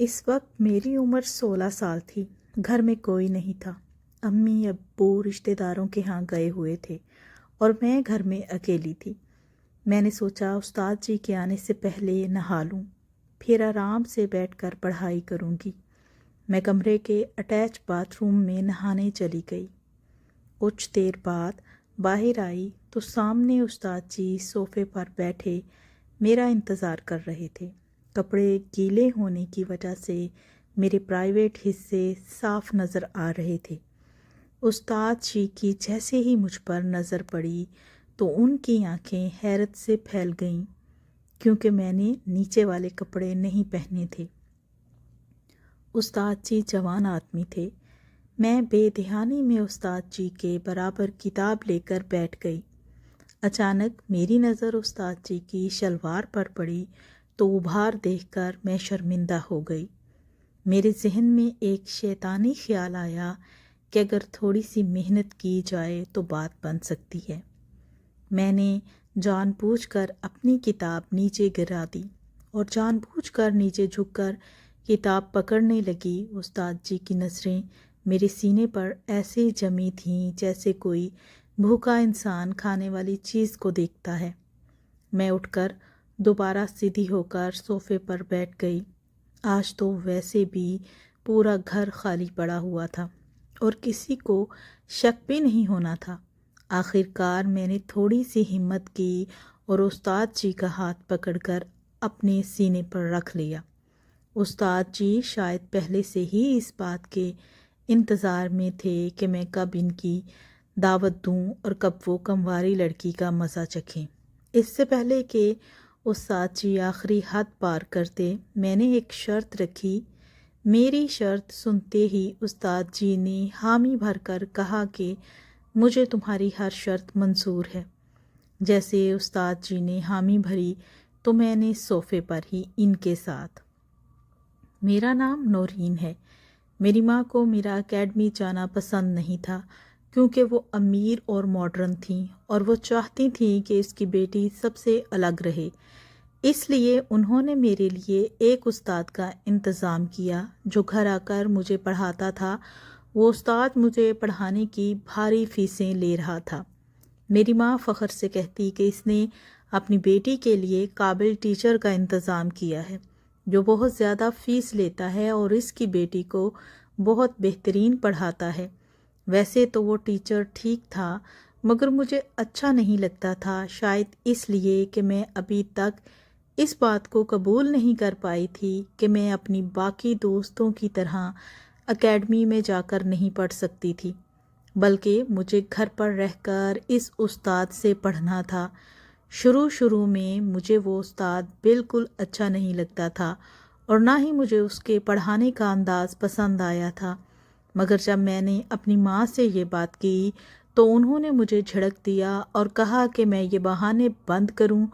اس وقت میری عمر 16 سال تھی۔ گھر میں کوئی نہیں تھا۔ امی ابو رشتہ داروں کے ہاں گئے ہوئے تھے اور میں گھر میں اکیلی تھی۔ میں نے سوچا استاد جی کے آنے سے پہلے نہا لوں، پھر آرام سے بیٹھ کر پڑھائی کروں گی۔ میں کمرے کے اٹیچ باتھ روم میں نہانے چلی گئی۔ کچھ دیر بعد باہر آئی تو سامنے استاد جی صوفے پر بیٹھے میرا انتظار کر رہے تھے۔ کپڑے گیلے ہونے کی وجہ سے میرے پرائیویٹ حصے صاف نظر آ رہے تھے۔ استاد جی کی جیسے ہی مجھ پر نظر پڑی تو ان کی آنکھیں حیرت سے پھیل گئیں، کیونکہ میں نے نیچے والے کپڑے نہیں پہنے تھے۔ استاد جی جوان آدمی تھے۔ میں بے دھیانی میں استاد جی کے برابر کتاب لے کر بیٹھ گئی۔ اچانک میری نظر استاد جی کی شلوار پر پڑی تو ابھار دیکھ کر میں شرمندہ ہو گئی۔ میرے ذہن میں ایک شیطانی خیال آیا کہ اگر تھوڑی سی محنت کی جائے تو بات بن سکتی ہے۔ میں نے جان بوجھ کر اپنی کتاب نیچے گرا دی اور جان بوجھ کر نیچے جھک کر کتاب پکڑنے لگی۔ استاد جی کی نظریں میرے سینے پر ایسے جمی تھیں جیسے کوئی بھوکا انسان کھانے والی چیز کو دیکھتا ہے۔ میں اٹھ کر دوبارہ سیدھی ہو کر صوفے پر بیٹھ گئی۔ آج تو ویسے بھی پورا گھر خالی پڑا ہوا تھا اور کسی کو شک بھی نہیں ہونا تھا۔ آخر کار میں نے تھوڑی سی ہمت کی اور استاد جی کا ہاتھ پکڑ کر اپنے سینے پر رکھ لیا۔ استاد جی شاید پہلے سے ہی اس بات کے انتظار میں تھے کہ میں کب ان کی دعوت دوں اور کب وہ کمواری لڑکی کا مزہ چکھیں۔ اس سے پہلے کہ استاد جی آخری حد پار کرتے، میں نے ایک شرط رکھی۔ میری شرط سنتے ہی استاد جی نے حامی بھر کر کہا کہ مجھے تمہاری ہر شرط منظور ہے۔ جیسے استاد جی نے حامی بھری تو میں نے صوفے پر ہی ان کے ساتھ۔ میرا نام نورین ہے۔ میری ماں کو میرا اکیڈمی جانا پسند نہیں تھا، کیونکہ وہ امیر اور ماڈرن تھیں اور وہ چاہتی تھیں کہ اس کی بیٹی سب سے الگ رہے۔ اس لیے انہوں نے میرے لیے ایک استاد کا انتظام کیا جو گھر آ کر مجھے پڑھاتا تھا۔ وہ استاد مجھے پڑھانے کی بھاری فیسیں لے رہا تھا۔ میری ماں فخر سے کہتی کہ اس نے اپنی بیٹی کے لیے قابل ٹیچر کا انتظام کیا ہے جو بہت زیادہ فیس لیتا ہے اور اس کی بیٹی کو بہت بہترین پڑھاتا ہے۔ ویسے تو وہ ٹیچر ٹھیک تھا، مگر مجھے اچھا نہیں لگتا تھا، شاید اس لیے کہ میں ابھی تک اس بات کو قبول نہیں کر پائی تھی کہ میں اپنی باقی دوستوں کی طرح اکیڈمی میں جا کر نہیں پڑھ سکتی تھی، بلکہ مجھے گھر پر رہ کر اس استاد سے پڑھنا تھا۔ شروع میں مجھے وہ استاد بالکل اچھا نہیں لگتا تھا اور نہ ہی مجھے اس کے پڑھانے کا انداز پسند آیا تھا، مگر جب میں نے اپنی ماں سے یہ بات کی تو انہوں نے مجھے جھڑک دیا اور کہا کہ میں یہ بہانے بند کروں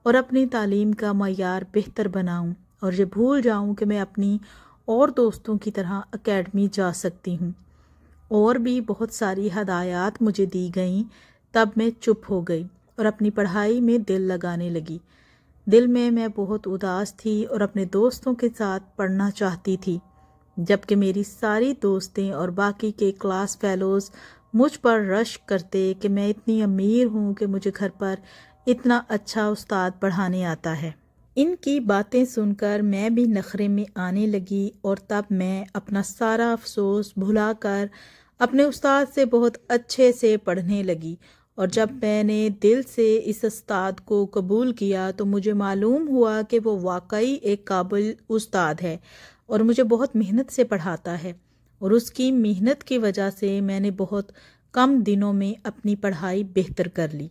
اور اپنی تعلیم کا معیار بہتر بناؤں اور یہ بھول جاؤں کہ میں اپنی اور دوستوں کی طرح اکیڈمی جا سکتی ہوں۔ اور بھی بہت ساری ہدایات مجھے دی گئیں۔ تب میں چپ ہو گئی اور اپنی پڑھائی میں دل لگانے لگی۔ دل میں بہت اداس تھی اور اپنے دوستوں کے ساتھ پڑھنا چاہتی تھی، جبکہ میری ساری دوستیں اور باقی کے کلاس فیلوز مجھ پر رشک کرتے کہ میں اتنی امیر ہوں کہ مجھے گھر پر اتنا اچھا استاد پڑھانے آتا ہے۔ ان کی باتیں سن کر میں بھی نخرے میں آنے لگی اور تب میں اپنا سارا افسوس بھلا کر اپنے استاد سے بہت اچھے سے پڑھنے لگی، اور جب میں نے دل سے اس استاد کو قبول کیا تو مجھے معلوم ہوا کہ وہ واقعی ایک قابل استاد ہے اور مجھے بہت محنت سے پڑھاتا ہے، اور اس کی محنت کی وجہ سے میں نے بہت کم دنوں میں اپنی پڑھائی بہتر کر لی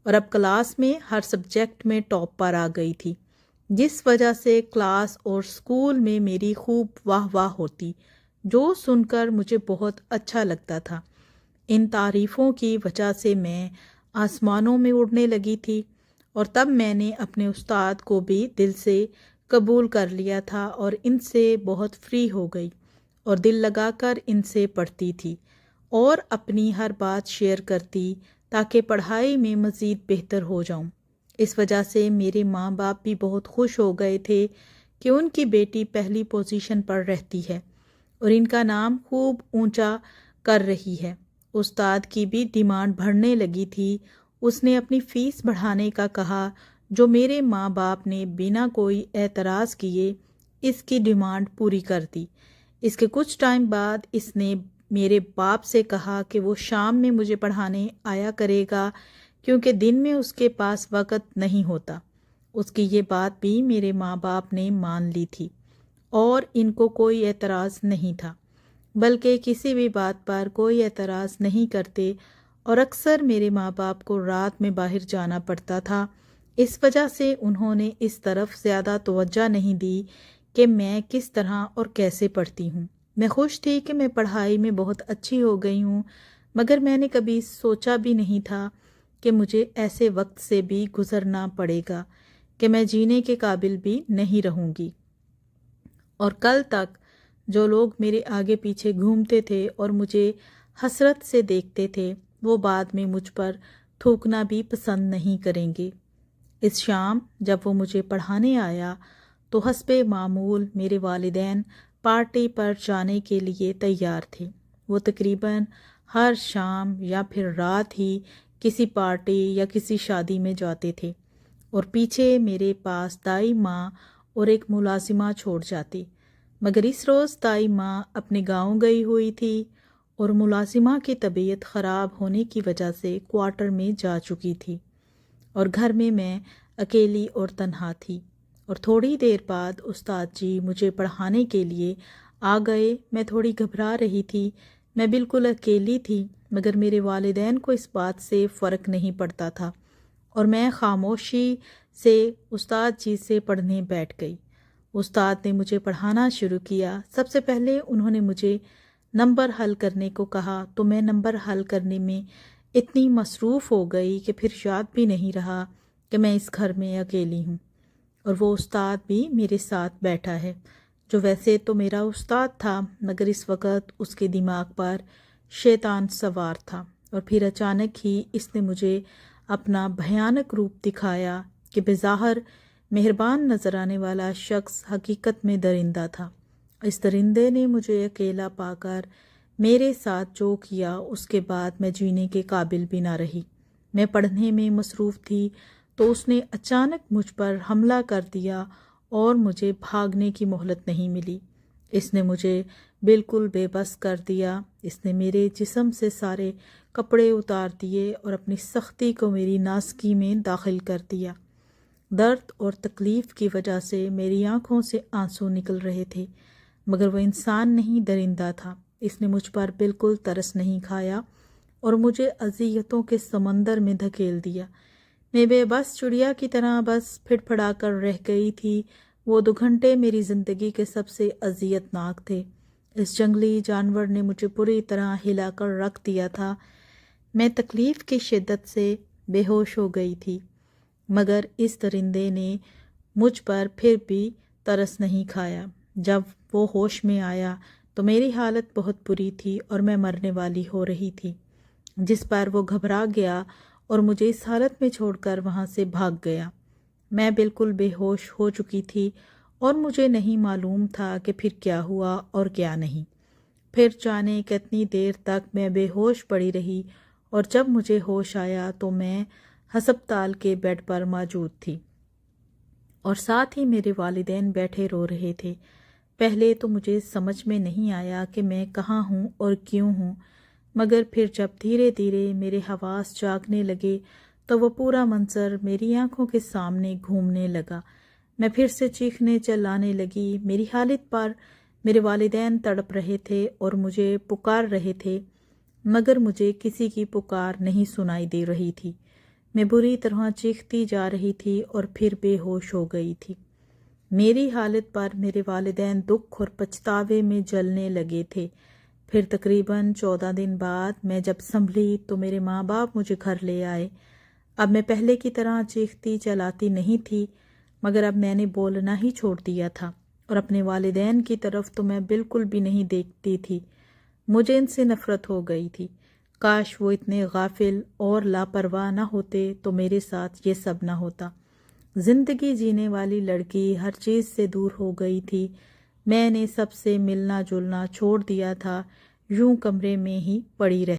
اور اب کلاس میں ہر سبجیکٹ میں ٹاپ پر آ گئی تھی، جس وجہ سے کلاس اور اسکول میں میری خوب واہ واہ ہوتی، جو سن کر مجھے بہت اچھا لگتا تھا۔ ان تعریفوں کی وجہ سے میں آسمانوں میں اڑنے لگی تھی، اور تب میں نے اپنے استاد کو بھی دل سے قبول کر لیا تھا اور ان سے بہت فری ہو گئی اور دل لگا کر ان سے پڑھتی تھی اور اپنی ہر بات شیئر کرتی تاکہ پڑھائی میں مزید بہتر ہو جاؤں۔ اس وجہ سے میرے ماں باپ بھی بہت خوش ہو گئے تھے کہ ان کی بیٹی پہلی پوزیشن پر رہتی ہے اور ان کا نام خوب اونچا کر رہی ہے۔ استاد کی بھی ڈیمانڈ بڑھنے لگی تھی۔ اس نے اپنی فیس بڑھانے کا کہا، جو میرے ماں باپ نے بنا کوئی اعتراض کیے اس کی ڈیمانڈ پوری کر دی۔ اس کے کچھ ٹائم بعد اس نے میرے باپ سے کہا کہ وہ شام میں مجھے پڑھانے آیا کرے گا کیونکہ دن میں اس کے پاس وقت نہیں ہوتا۔ اس کی یہ بات بھی میرے ماں باپ نے مان لی تھی اور ان کو کوئی اعتراض نہیں تھا، بلکہ کسی بھی بات پر کوئی اعتراض نہیں کرتے، اور اکثر میرے ماں باپ کو رات میں باہر جانا پڑتا تھا۔ اس وجہ سے انہوں نے اس طرف زیادہ توجہ نہیں دی کہ میں کس طرح اور کیسے پڑھتی ہوں۔ میں خوش تھی کہ میں پڑھائی میں بہت اچھی ہو گئی ہوں، مگر میں نے کبھی سوچا بھی نہیں تھا کہ مجھے ایسے وقت سے بھی گزرنا پڑے گا کہ میں جینے کے قابل بھی نہیں رہوں گی۔ اور کل تک جو لوگ میرے آگے پیچھے گھومتے تھے اور مجھے حسرت سے دیکھتے تھے، وہ بعد میں مجھ پر تھوکنا بھی پسند نہیں کریں گے۔ اس شام جب وہ مجھے پڑھانے آیا تو حسب معمول میرے والدین پارٹی پر جانے کے لیے تیار تھے۔ وہ تقریباً ہر شام یا پھر رات ہی کسی پارٹی یا کسی شادی میں جاتے تھے، اور پیچھے میرے پاس دائی ماں اور ایک ملازمہ چھوڑ جاتی، مگر اس روز دائی ماں اپنے گاؤں گئی ہوئی تھی اور ملازمہ کی طبیعت خراب ہونے کی وجہ سے کوارٹر میں جا چکی تھی، اور گھر میں اکیلی اور تنہا تھی۔ اور تھوڑی دیر بعد استاد جی مجھے پڑھانے کے لیے آ گئے۔ میں تھوڑی گھبرا رہی تھی، میں بالکل اکیلی تھی، مگر میرے والدین کو اس بات سے فرق نہیں پڑتا تھا، اور میں خاموشی سے استاد جی سے پڑھنے بیٹھ گئی۔ استاد نے مجھے پڑھانا شروع کیا۔ سب سے پہلے انہوں نے مجھے نمبر حل کرنے کو کہا، تو میں نمبر حل کرنے میں اتنی مصروف ہو گئی کہ پھر یاد بھی نہیں رہا کہ میں اس گھر میں اکیلی ہوں، اور وہ استاد بھی میرے ساتھ بیٹھا ہے، جو ویسے تو میرا استاد تھا، مگر اس وقت اس کے دماغ پر شیطان سوار تھا۔ اور پھر اچانک ہی اس نے مجھے اپنا بھیانک روپ دکھایا کہ بظاہر مہربان نظر آنے والا شخص حقیقت میں درندہ تھا۔ اس درندے نے مجھے اکیلا پا کر میرے ساتھ جو کیا، اس کے بعد میں جینے کے قابل بھی نہ رہی۔ میں پڑھنے میں مصروف تھی تو اس نے اچانک مجھ پر حملہ کر دیا اور مجھے بھاگنے کی مہلت نہیں ملی۔ اس نے مجھے بالکل بے بس کر دیا۔ اس نے میرے جسم سے سارے کپڑے اتار دیے اور اپنی سختی کو میری ناسکی میں داخل کر دیا۔ درد اور تکلیف کی وجہ سے میری آنکھوں سے آنسو نکل رہے تھے، مگر وہ انسان نہیں، درندہ تھا۔ اس نے مجھ پر بالکل ترس نہیں کھایا اور مجھے اذیتوں کے سمندر میں دھکیل دیا۔ میں بے بس چڑیا کی طرح بس پھڑ پھڑا کر رہ گئی تھی۔ وہ 2 گھنٹے میری زندگی کے سب سے اذیت ناک تھے۔ اس جنگلی جانور نے مجھے پوری طرح ہلا کر رکھ دیا تھا۔ میں تکلیف کی شدت سے بے ہوش ہو گئی تھی، مگر اس درندے نے مجھ پر پھر بھی ترس نہیں کھایا۔ جب وہ ہوش میں آیا تو میری حالت بہت بری تھی اور میں مرنے والی ہو رہی تھی، جس پر وہ گھبرا گیا اور مجھے اس حالت میں چھوڑ کر وہاں سے بھاگ گیا۔ میں بالکل بے ہوش ہو چکی تھی اور مجھے نہیں معلوم تھا کہ پھر کیا ہوا اور کیا نہیں۔ پھر جانے کتنی دیر تک میں بے ہوش پڑی رہی، اور جب مجھے ہوش آیا تو میں ہسپتال کے بیڈ پر موجود تھی، اور ساتھ ہی میرے والدین بیٹھے رو رہے تھے۔ پہلے تو مجھے سمجھ میں نہیں آیا کہ میں کہاں ہوں اور کیوں ہوں، مگر پھر جب دھیرے دھیرے میرے حواس جاگنے لگے تو وہ پورا منظر میری آنکھوں کے سامنے گھومنے لگا۔ میں پھر سے چیخنے چلانے لگی۔ میری حالت پر میرے والدین تڑپ رہے تھے اور مجھے پکار رہے تھے، مگر مجھے کسی کی پکار نہیں سنائی دے رہی تھی۔ میں بری طرح چیختی جا رہی تھی اور پھر بے ہوش ہو گئی تھی۔ میری حالت پر میرے والدین دکھ اور پچھتاوے میں جلنے لگے تھے۔ پھر تقریباً 14 دن بعد میں جب سنبھلی تو میرے ماں باپ مجھے گھر لے آئے۔ اب میں پہلے کی طرح چیختی چلاتی نہیں تھی، مگر اب میں نے بولنا ہی چھوڑ دیا تھا، اور اپنے والدین کی طرف تو میں بالکل بھی نہیں دیکھتی تھی۔ مجھے ان سے نفرت ہو گئی تھی۔ کاش وہ اتنے غافل اور لاپرواہ نہ ہوتے تو میرے ساتھ یہ سب نہ ہوتا۔ زندگی جینے والی لڑکی ہر چیز سے دور ہو گئی تھی۔ میں نے سب سے ملنا جلنا چھوڑ دیا تھا، یوں کمرے میں ہی پڑی رہتی۔